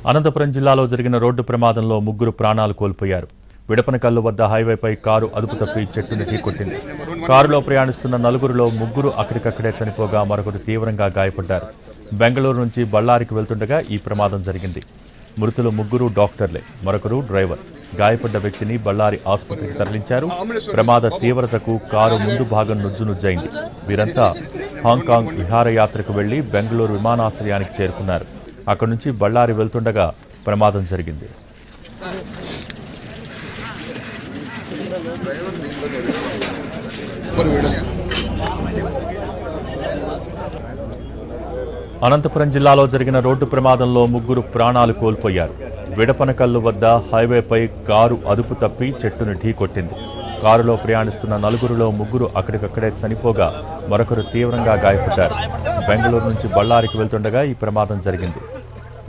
అనంతపురం జిల్లాలో జరిగిన రోడ్డు ప్రమాదంలో ముగ్గురు ప్రాణాలు కోల్పోయారు. విడపనకల్లు వద్ద హైవేపై కారు అదుపు తప్పి చెట్టును ఢీకొట్టింది. కారులో ప్రయాణిస్తున్న నలుగురిలో ముగ్గురు అక్కడికక్కడే చనిపోగా మరొకరు తీవ్రంగా గాయపడ్డారు. బెంగళూరు నుంచి బళ్ళారికి వెళ్తుండగా ఈ ప్రమాదం జరిగింది. మృతులు ముగ్గురు డాక్టర్లే, మరొకరు డ్రైవర్. గాయపడ్డ వ్యక్తిని బళ్ళారి ఆసుపత్రికి తరలించారు. ప్రమాద తీవ్రతకు కారు ముందు భాగం నుజ్జునుజ్జైంది. వీరంతా హాంకాంగ్ విహారయాత్రకు వెళ్లి బెంగళూరు విమానాశ్రయానికి చేరుకున్నారు. అక్కడి నుంచి బళ్ళారి వెళ్తుండగా ప్రమాదం జరిగింది. అనంతపురం జిల్లాలో జరిగిన రోడ్డు ప్రమాదంలో ముగ్గురు ప్రాణాలు కోల్పోయారు. విడపనకల్లు వద్ద హైవేపై కారు అదుపు తప్పి చెట్టును ఢీకొట్టింది. కారులో ప్రయాణిస్తున్న నలుగురిలో ముగ్గురు అక్కడికక్కడే చనిపోగా మరొకరు తీవ్రంగా గాయపడ్డారు. బెంగళూరు నుంచి బళ్ళారికి వెళ్తుండగా ఈ ప్రమాదం జరిగింది.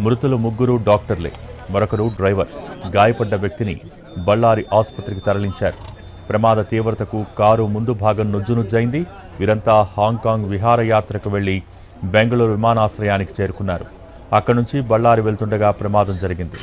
మృతులు ముగ్గురు డాక్టర్లే, మరొకరు డ్రైవర్. గాయపడ్డ వ్యక్తిని బళ్ళారి ఆసుపత్రికి తరలించారు. ప్రమాద తీవ్రతకు కారు ముందు భాగం నుజ్జునుజ్జైంది. వీరంతా హాంకాంగ్ విహారయాత్రకు వెళ్లి బెంగళూరు విమానాశ్రయానికి చేరుకున్నారు. అక్కడి నుంచి బళ్ళారి వెళ్తుండగా ప్రమాదం జరిగింది.